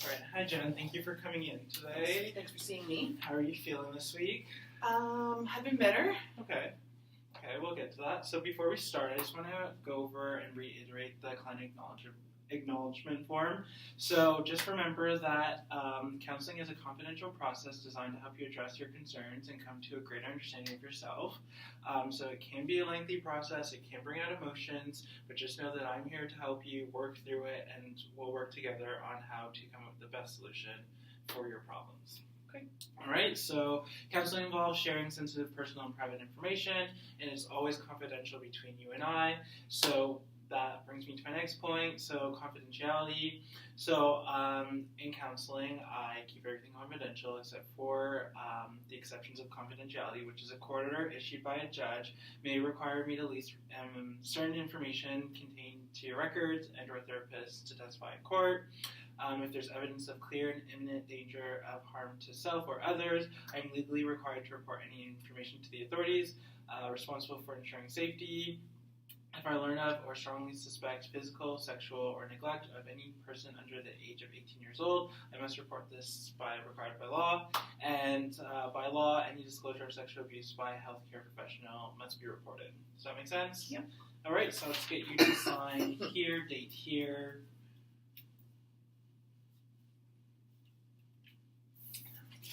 All right. Hi, Jen. Thank you for coming in today. Thanks for seeing me. How are you feeling this week? I've been better. Okay, we'll get to that. So before we start, I just want to go over and reiterate the client acknowledgement form. So just remember that counseling is a confidential process designed to help you address your concerns and come to a greater understanding of yourself. So it can be a lengthy process, it can bring out emotions, but just know that I'm here to help you work through it, and we'll work together on how to come up with the best solution for your problems. Okay. Alright, so counseling involves sharing sensitive personal and private information, and it's always confidential between you and I. So that brings me to my next point, so confidentiality. So in counseling, I keep everything confidential except for the exceptions of confidentiality, which is a court order issued by a judge may require me to release certain information contained to your records and or a therapist to testify in court. If there's evidence of clear and imminent danger of harm to self or others, I'm legally required to report any information to the authorities responsible for ensuring safety. If I learn of or strongly suspect physical, sexual, or neglect of any person under the age of 18 years old, I must report this required by law. And by law, any disclosure of sexual abuse by a healthcare professional must be reported. Does that make sense? Yep. All right, so let's get you to sign here, date here.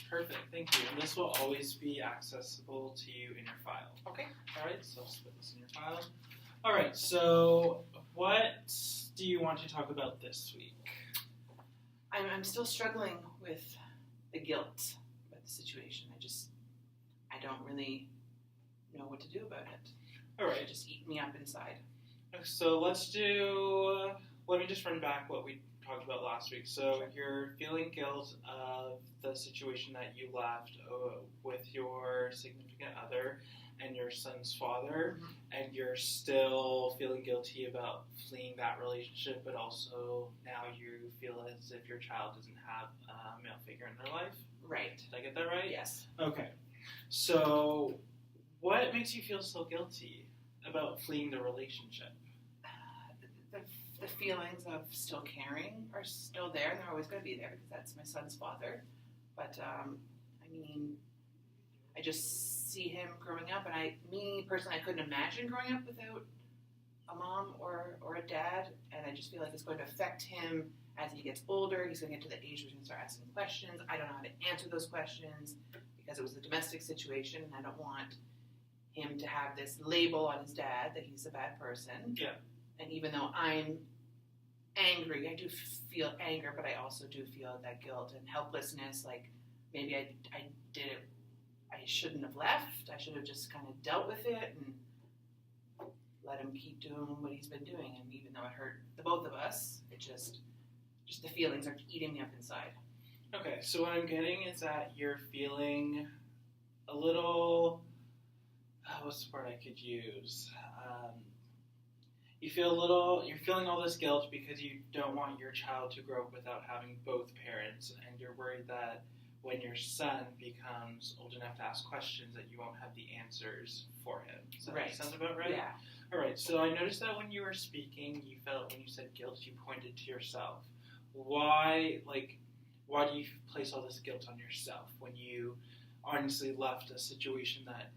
Perfect, thank you. And this will always be accessible to you in your file. Okay. All right, so let's put this in your file. All right, so what do you want to talk about this week? I'm still struggling with the guilt about the situation. I don't really know what to do about it. All right. It just eat me up inside. So let me just run back what we talked about last week. So you're feeling guilt of the situation that you left with your significant other and your son's father, and you're still feeling guilty about fleeing that relationship, but also now you feel as if your child doesn't have a male figure in their life? Right. Did I get that right? Yes. Okay. So what makes you feel so guilty about fleeing the relationship? The feelings of still caring are still there, and they're always going to be there because that's my son's father. But, I just see him growing up, and me personally, I couldn't imagine growing up without a mom or a dad, and I just feel like it's going to affect him as he gets older. He's going to get to the age where he's going to start asking questions. I don't know how to answer those questions because it was a domestic situation, and I don't want him to have this label on his dad that he's a bad person. Yeah. And even though I'm angry, I do feel anger, but I also do feel that guilt and helplessness. Like maybe I did it. I shouldn't have left. I should have just kind of dealt with it and let him keep doing what he's been doing. And even though it hurt the both of us, it just the feelings are eating me up inside. Okay, so what I'm getting is that you're feeling a little, what's the word I could use? You're feeling all this guilt because you don't want your child to grow up without having both parents, and you're worried that when your son becomes old enough to ask questions that you won't have the answers for him. Does that sound about right? Yeah. All right, so I noticed that when you were speaking, you felt when you said guilt, you pointed to yourself. Why do you place all this guilt on yourself when you honestly left a situation that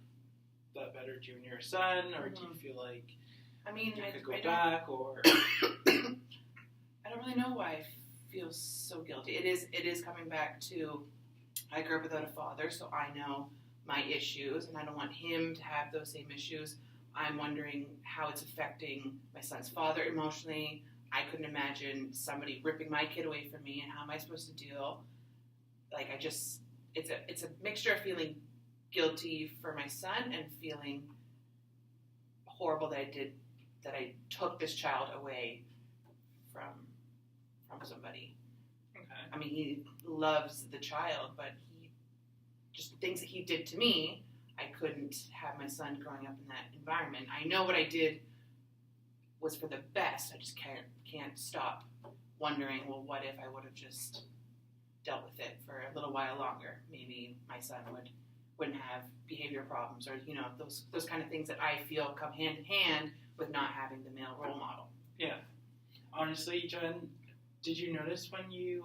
bettered you and your son, or do you feel like you could go back, or I don't really know why I feel so guilty. It is coming back to I grew up without a father, so I know my issues, and I don't want him to have those same issues. I'm wondering how it's affecting my son's father emotionally. I couldn't imagine somebody ripping my kid away from me, and how am I supposed to deal? It's a mixture of feeling guilty for my son and feeling horrible that I took this child away from somebody. okay. I mean, he loves the child, but just the things that he did to me, I couldn't have my son growing up in that environment. I know what I did was for the best. I just can't stop wondering, well, what if I would have just dealt with it for a little while longer? Maybe my son wouldn't have behavior problems, or those kind of things that I feel come hand in hand with not having the male role model. Yeah. Honestly, Jen, did you notice when you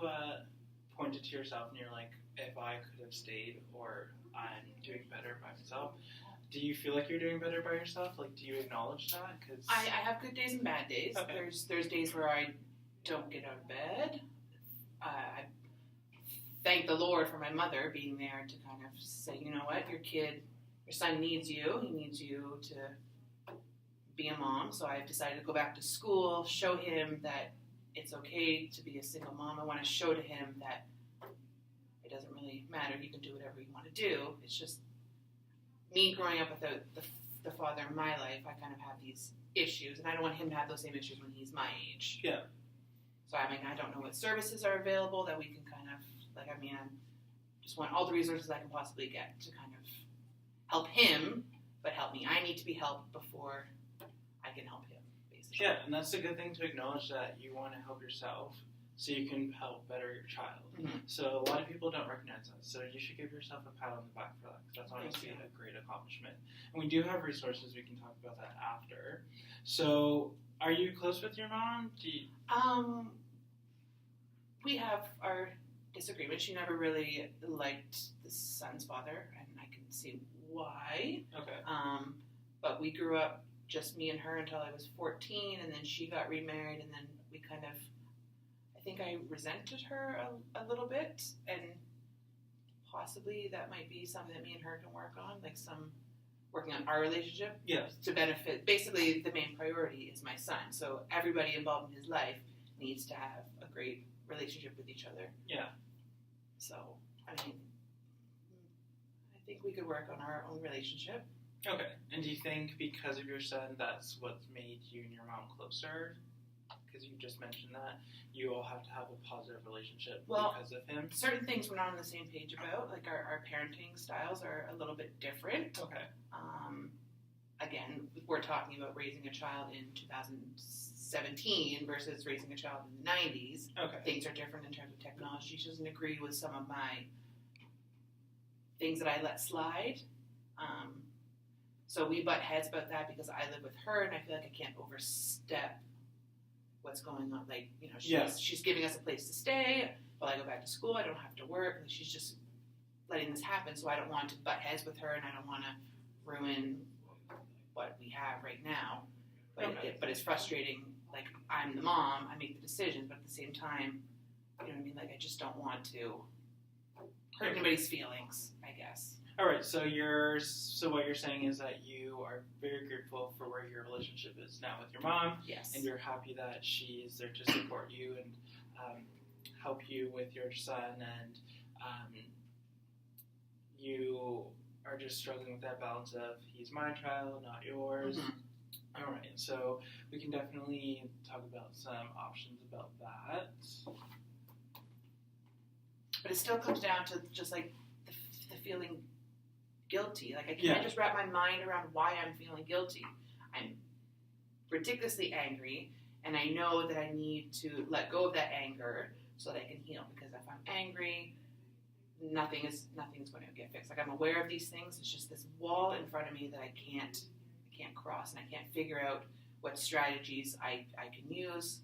pointed to yourself and you're like, if I could have stayed, or I'm doing better by myself? Do you feel like you're doing better by yourself? Like, do you acknowledge that? Cause I have good days and bad days. Okay. There's days where I don't get out of bed. I thank the Lord for my mother being there to kind of say, you know what, your son needs you. He needs you to be a mom. So I've decided to go back to school, show him that it's okay to be a single mom. I want to show to him that it doesn't really matter. You can do whatever you want to do. It's just me growing up without the father in my life. I kind of have these issues, and I don't want him to have those same issues when he's my age. Yeah. So I don't know what services are available that we can kind of, I just want all the resources I can possibly get to kind of help him, but help me. I need to be helped before I can help him, basically. Yeah, and that's a good thing to acknowledge, that you want to help yourself so you can help better your child. Mm-hmm. So a lot of people don't recognize that. So you should give yourself a pat on the back for that, because that's Thank honestly you. a great accomplishment. And we do have resources. We can talk about that after. So are you close with your mom? We have our disagreements. She never really liked the son's father, and I can see why. Okay. But we grew up just me and her until I was 14, and then she got remarried, and then we kind of, I think I resented her a little bit, and possibly that might be something that me and her can work on, like working on our relationship. Yes. To benefit, basically the main priority is my son, so everybody involved in his life needs to have a great relationship with each other. Yeah. So, I think we could work on our own relationship. Okay. And do you think because of your son, that's what's made you and your mom closer? Because you just mentioned that you all have to have a positive relationship because of him. Certain things we're not on the same page about, like our parenting styles are a little bit different. Okay. Again, we're talking about raising a child in 2017 versus raising a child in the 90s. Okay. Things are different in terms of technology. She doesn't agree with some of my things that I let slide. So we butt heads about that because I live with her, and I feel like I can't overstep what's going on. Like, she's giving us a place to stay. While I go back to school, I don't have to work. Like, she's just letting this happen, so I don't want to butt heads with her, and I don't want to ruin what we have right now. But Okay. but it's frustrating. Like, I'm the mom, I make the decisions, but at the same time, you know what I mean? Like, I just don't want to hurt anybody's feelings, I guess. All right. So what you're saying is that you are very grateful for where your relationship is now with your mom. Yes. And you're happy that she is there to support you and help you with your son, and you are just struggling with that balance of he's my child, not yours. Mm-hmm. All right, so we can definitely talk about some options about that. But it still comes down to just like the feeling guilty. Like, I can't just wrap my mind around why I'm feeling guilty. I'm ridiculously angry, and I know that I need to let go of that anger so that I can heal. Because if I'm angry, nothing's going to get fixed. Like, I'm aware of these things. It's just this wall in front of me that I can't cross, and I can't figure out what strategies I can use.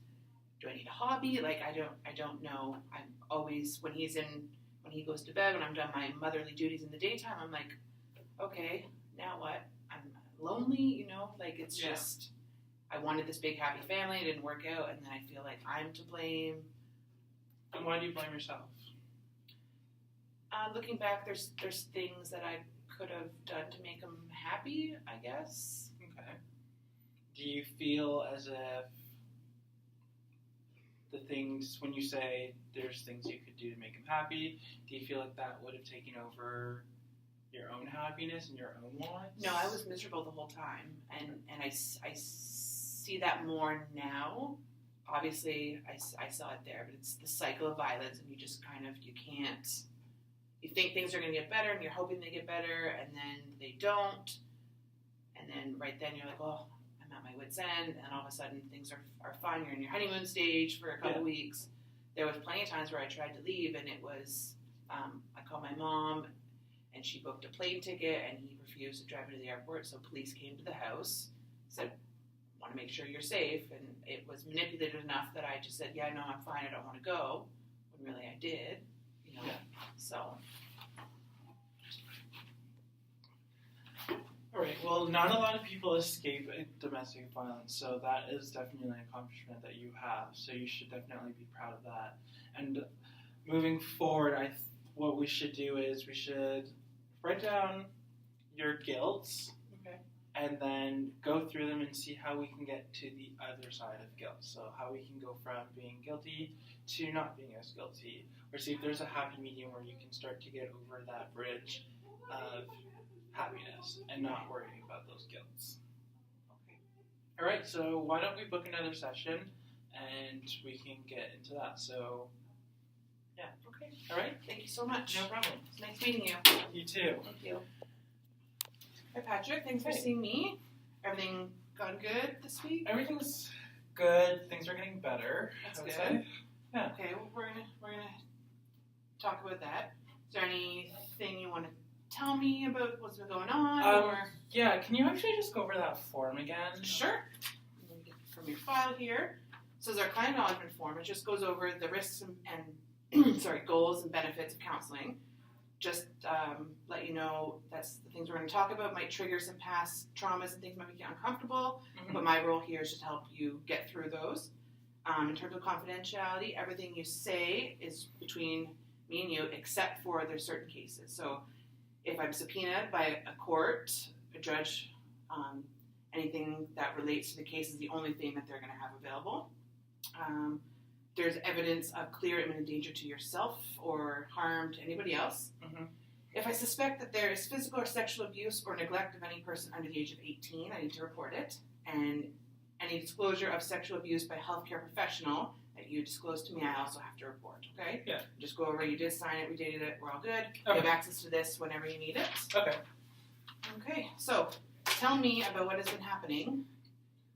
Do I need a hobby? Like, I don't know. I'm always, when he goes to bed, when I'm done my motherly duties in the daytime, I'm like, okay, now what? I'm lonely, like, it's just, I wanted this big happy family, it didn't work out, and then I feel like I'm to blame. And why do you blame yourself? Looking back, there's things that I could have done to make him happy, I guess. Okay. Do you feel as if the things, when you say there's things you could do to make him happy, do you feel like that would have taken over your own happiness and your own wants? No, I was miserable the whole time, and I see that more now. Obviously, I saw it there, but it's the cycle of violence, and you just kind of, you think things are going to get better, and you're hoping they get better, and then they don't, and then right then you're like, oh, I'm at my wit's end, and all of a sudden things are fine. You're in your honeymoon stage for a couple weeks. There was plenty of times where I tried to leave, and it was, I called my mom, and she booked a plane ticket, and he refused to drive me to the airport, so police came to the house, said, want to make sure you're safe, and it was manipulated enough that I just said, yeah, no, I'm fine, I don't want to go, when really I did. You know? Yeah. So. Alright, well, not a lot of people escape domestic violence, so that is definitely an accomplishment that you have. So you should definitely be proud of that. And moving forward, what we should do is we should write down your guilts, Okay. and then go through them and see how we can get to the other side of guilt. So how we can go from being guilty to not being as guilty, or see if there's a happy medium where you can start to get over that bridge of happiness and not worrying about those guilts. Okay. All right, so why don't we book another session and we can get into that. So, yeah. Okay. All right. Thank you so much. No problem. It's nice meeting you. You too. Thank you. Hi, Patrick. Thanks for Hey. seeing me. Everything gone good this week? Everything's good. Things are getting better. That's I would good. say. Okay, well, we're gonna talk about that. Is there anything you want to tell me about what's been going on? Or Yeah, can you actually just go over that form again? sure. Let me get it from your file here. So it's our client acknowledgement form. It just goes over the risks and sorry, goals and benefits of counseling. Just let you know that's the things we're going to talk about. Might trigger some past traumas and things might make you uncomfortable. Mhm. But my role here is just to help you get through those. In terms of confidentiality, everything you say is between me and you, except for there's certain cases. So if I'm subpoenaed by a court, a judge, anything that relates to the case is the only thing that they're going to have available. There's evidence of clear imminent danger to yourself or harm to anybody else. Mhm. If I suspect that there is physical or sexual abuse or neglect of any person under the age of 18, I need to report it. And any disclosure of sexual abuse by a healthcare professional that you disclose to me, I also have to report, okay? Yeah. Just go over, you did sign it, we dated it, we're all good. You Okay. have access to this whenever you need it. Okay. Okay, so tell me about what has been happening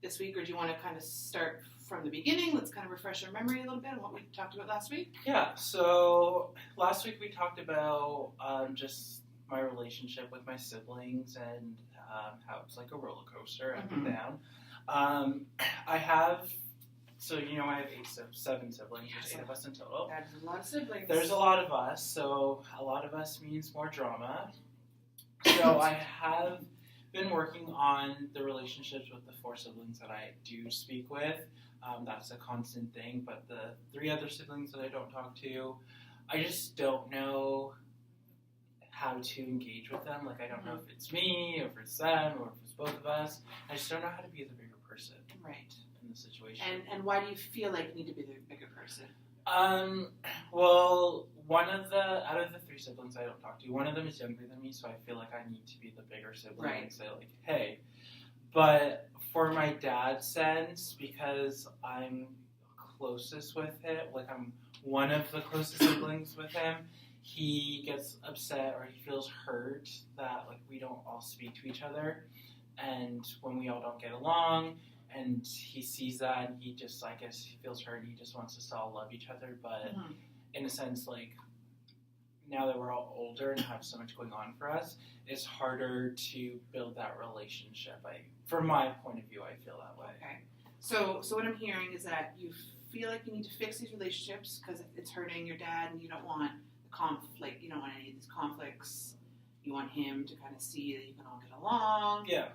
this week, or do you want to kind of start from the beginning? Let's kind of refresh our memory a little bit on what we talked about last week. Yeah, so last week we talked about just my relationship with my siblings and how it's like a roller coaster up and Mhm. down. I have, so you know I have seven siblings, there's 8 of us in total. That's a lot of siblings. There's a lot of us, so a lot of us means more drama. So I have been working on the relationships with the 4 siblings that I do speak with. That's a constant thing, but the 3 other siblings that I don't talk to, I just don't know how to engage with them. Like, I don't know if it's me, or if it's them, or if it's both of us. I just don't know how to be the bigger person Right. in the situation. And why do you feel like you need to be the bigger person? Well, out of the 3 siblings I don't talk to, one of them is younger than me, so I feel like I need to be the bigger sibling Right. and say, like, hey. But for my dad's sense, because I'm closest with him, like, I'm one of the closest siblings with him, he gets upset or he feels hurt that, like, we don't all speak to each other, and when we all don't get along, and he sees that, and he just, I guess, he feels hurt, and he just wants us to all love each other, but in a sense, like, now that we're all older and have so much going on for us, it's harder to build that relationship. From my point of view, I feel that way. Okay. So what I'm hearing is that you feel like you need to fix these relationships because it's hurting your dad, and you don't want conflict. You don't want any of these conflicts. You want him to kind of see that you can all get along. Yeah.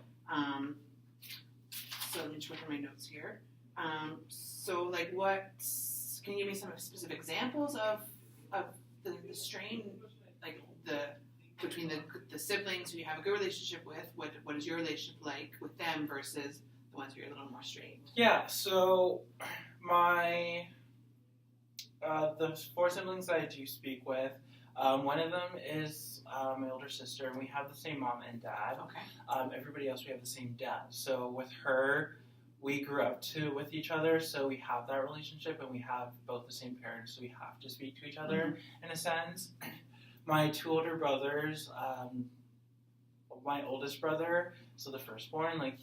So let me just look at my notes here. So like, can you give me some specific examples of the strain, like between the siblings who you have a good relationship with? What is your relationship like with them versus the ones who are a little more strained? Yeah. So the 4 siblings that I do speak with, one of them is my older sister, and we have the same mom and dad. Okay. Everybody else, we have the same dad. So with her, we grew up with each other, so we have that relationship, and we have both the same parents, so we have to speak to each other in a sense. My 2 older brothers, my oldest brother, so the firstborn, like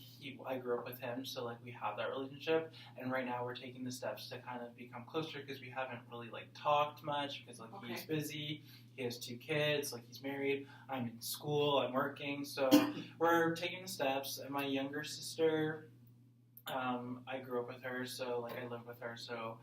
I grew up with him, so like we have that relationship, and right now we're taking the steps to kind of become closer because we haven't really like talked much because like he's busy, he has 2 kids, like he's married, I'm in school, I'm working, so we're taking the steps. And my younger sister, I grew up with her, so like I live with her, so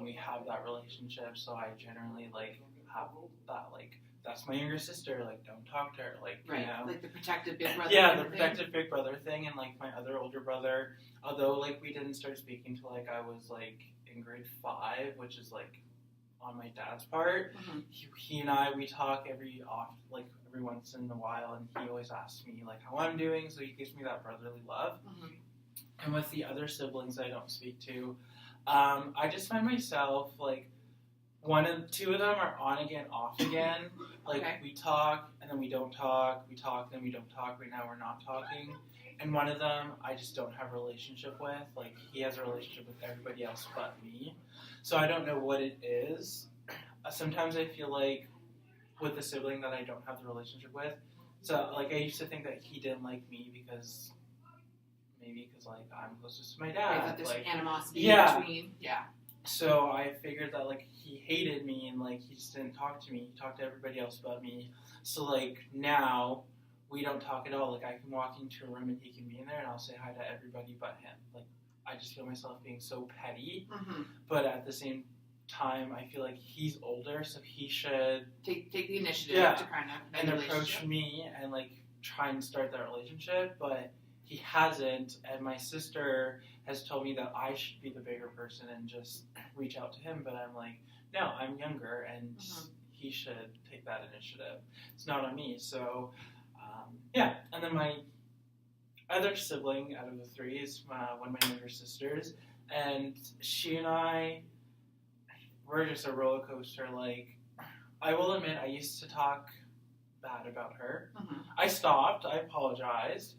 we have that relationship, so I generally like have that, like, that's my younger sister, like, don't talk to her, like, Right, you know. like the protective big brother. Yeah, kind the of thing. protective big brother thing, and, like, my other older brother, although, like, we didn't start speaking till, like, I was, like, in grade 5, which is, like, on my dad's part. Mhm. He and I, we talk every once in a while, and he always asks me, like, how I'm doing, so he gives me that brotherly love. Mhm. And with the other siblings I don't speak to, I just find myself, like, two of them are on again, off again. Like, Okay. we talk, and then we don't talk. We talk, then we don't talk. Right now, we're not talking. And one of them, I just don't have a relationship with. Like, he has a relationship with everybody else but me. So I don't know what it is. Sometimes I feel like with the sibling that I don't have the relationship with. So, like, I used to think that he didn't like me because like, I'm closest to my Right, dad. that there's Like, animosity yeah. between. Yeah. so I figured that, like, he hated me and, like, he just didn't talk to me. He talked to everybody else but me. So, like, now we don't talk at all. Like, I can walk into a room and he can be in there and I'll say hi to everybody but him. Like, I just feel myself being so petty. Mm-hmm. But at the same time, I feel like he's older, so he should Take the initiative Yeah. to kind of and end the approach relationship. me and, like, try and start that relationship. But he hasn't, and my sister has told me that I should be the bigger person and just reach out to him. But I'm like, no, I'm younger, and he should take that initiative. It's not on me. So, yeah. And then my other sibling out of the 3 is one of my younger sisters, and she and I, we're just a roller coaster. Like, I will admit, I used to talk bad about her. Mhm. I stopped. I apologized.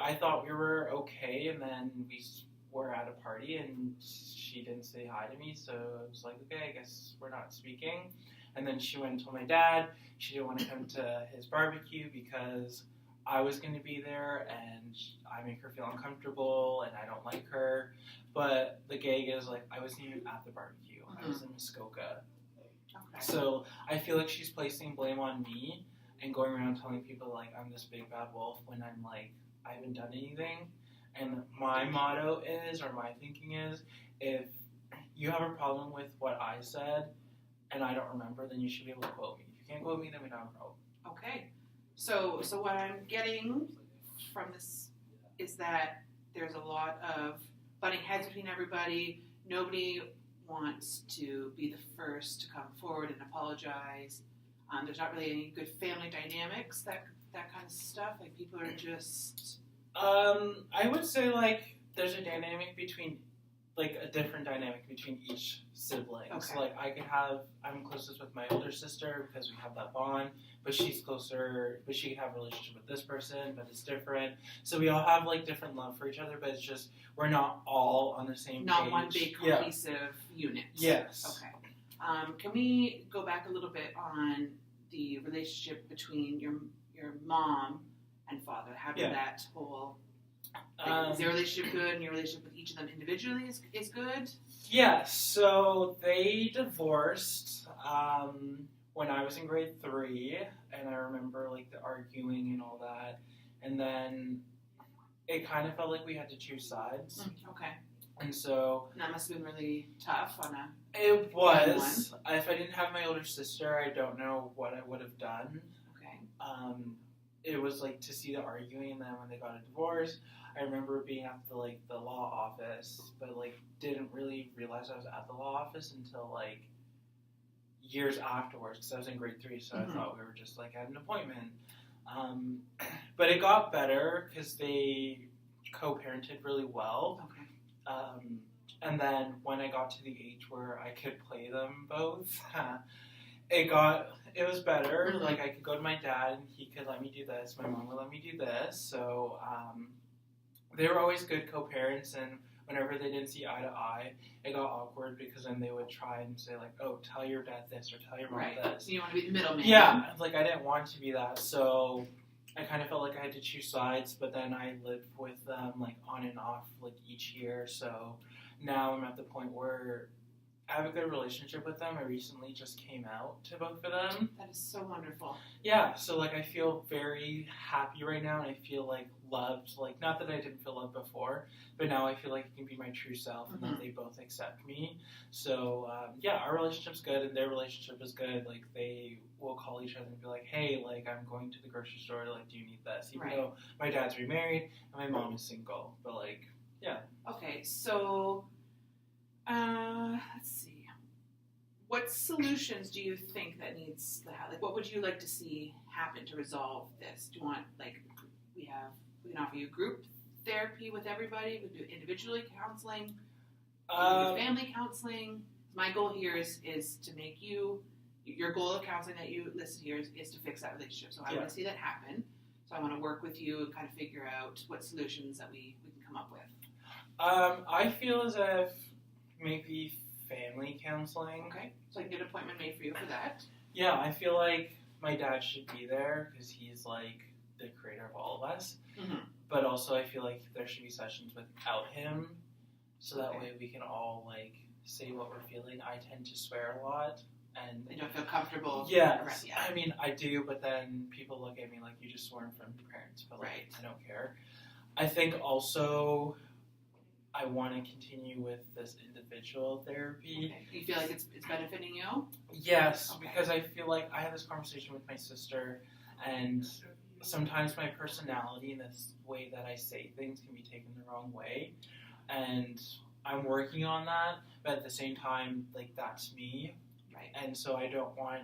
I thought we were okay, and then we were at a party, and she didn't say hi to me, so I was like, okay, I guess we're not speaking. And then she went and told my dad she didn't want to come to his barbecue because I was going to be there, and I make her feel uncomfortable, and I don't like her. But the gag is, like, I wasn't even at the barbecue. I was in Muskoka. Okay. So I feel like she's placing blame on me and going around telling people, like, I'm this big bad wolf when I'm like, I haven't done anything. And my motto is, or my thinking is, if you have a problem with what I said and I don't remember, then you should be able to quote me. If you can't quote me, then we don't have a problem. Okay. So what I'm getting from this is that there's a lot of butting heads between everybody. Nobody wants to be the first to come forward and apologize. There's not really any good family dynamics, that kind of stuff. Like, people are just... I would say, like, there's a dynamic between, like, a different dynamic between each sibling. Okay. So, like, I'm closest with my older sister because we have that bond, but she's closer, but she can have a relationship with this person, but it's different. So we all have, like, different love for each other, but it's just, we're not all on the same page. Not one big cohesive unit. Yes. Okay. Can we go back a little bit on the relationship between your mom and father? How did that whole... is their relationship good, and your relationship with each of them individually is good? Yes. So they divorced when I was in grade 3, and I remember, like, the arguing and all that. And then it kind of felt like we had to choose sides. Okay. And so... And that must have been really tough on a... It was. If I didn't have my older sister, I don't know what I would have done. Okay. It was, like, to see the arguing, and then when they got a divorce, I remember being at the law office, but, like, didn't really realize I was at the law office until, like, years afterwards, because I was in grade 3, so I thought we were just, like, at an appointment. But it got better because they co-parented really well. Okay. And then when I got to the age where I could play them both, it was better. Mm-hmm. Like, I could go to my dad and he could let me do this. My mom would let me do this. So they were always good co-parents, and whenever they didn't see eye to eye, it got awkward because then they would try and say, like, oh, tell your dad this or tell your mom this. So you want to be the middleman. Yeah, like, I didn't want to be that. So I kind of felt like I had to choose sides, but then I lived with them, like, on and off, like, each year. So now I'm at the point where I have a good relationship with them. I recently just came out to both of them. That is so wonderful. Yeah, so like I feel very happy right now, and I feel like loved. Like not that I didn't feel loved before, but now I feel like I can be my true self, and that they both accept me. So yeah, our relationship's good, and their relationship is good. Like they will call each other and be like, "Hey, like I'm going to the grocery store. Like, do you need this?" Even though my dad's remarried and my mom is single, but like, yeah. Okay, so let's see. What solutions do you think that needs to have? Like, what would you like to see happen to resolve this? Do you want, like, we can offer you group therapy with everybody. We can do individually counseling. We can do family counseling. My goal here is to make your goal of counseling that you listed here is to fix that relationship. So I want to see that happen. So I want to work with you and kind of figure out what solutions that we can come up with. I feel as if maybe family counseling. Okay, so I can get an appointment made for you for that. Yeah, I feel like my dad should be there because he's like the creator of all of us. Mm-hmm. But also, I feel like there should be sessions without him, so that way we can all like say what we're feeling. I tend to swear a lot, and They don't feel comfortable. yes, Yeah. I mean I do, but then people look at me like you just swore in front of your parents, but like Right. I don't care. I think also I want to continue with this individual therapy. Okay. You feel like it's benefiting you? Yes, Okay. because I feel like I had this conversation with my sister, and sometimes my personality and this way that I say things can be taken the wrong way, and I'm working on that. But at the same time, like that's me, Right. and so I don't want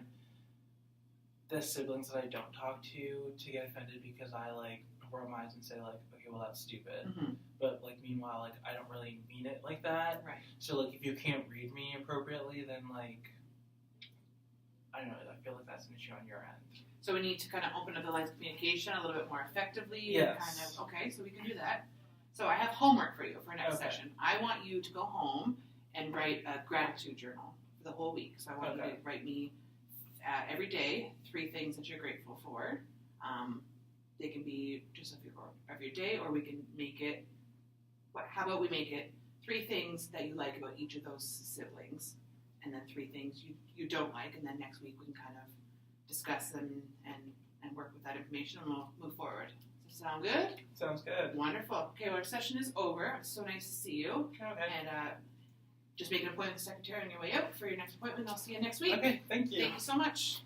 the siblings that I don't talk to get offended because I like roll my eyes and say like, okay, well that's stupid. Mm-hmm. But like meanwhile, like I don't really mean it like that. Right. So like if you can't read me appropriately, then like I don't know. I feel like that's an issue on your end. So we need to kind of open up the lines of communication a little bit more effectively. Yes. And kind of, okay, so we can do that. So I have homework for you for next Okay. session. I want you to go home and write a gratitude journal for the whole week. So I want you to write me every day 3 things that you're grateful for. They can be just of your day, or we can make it. How about we make it 3 things that you like about each of those siblings, and then 3 things you don't like, and then next week we can kind of discuss them and work with that information, and we'll move forward. Does that sound good? Sounds good. Wonderful. Okay, well, our session is over. It's so nice to see you. Okay. And just make an appointment with the secretary on your way out for your next appointment. I'll see you next week. Okay. Thank you. Thank you so much.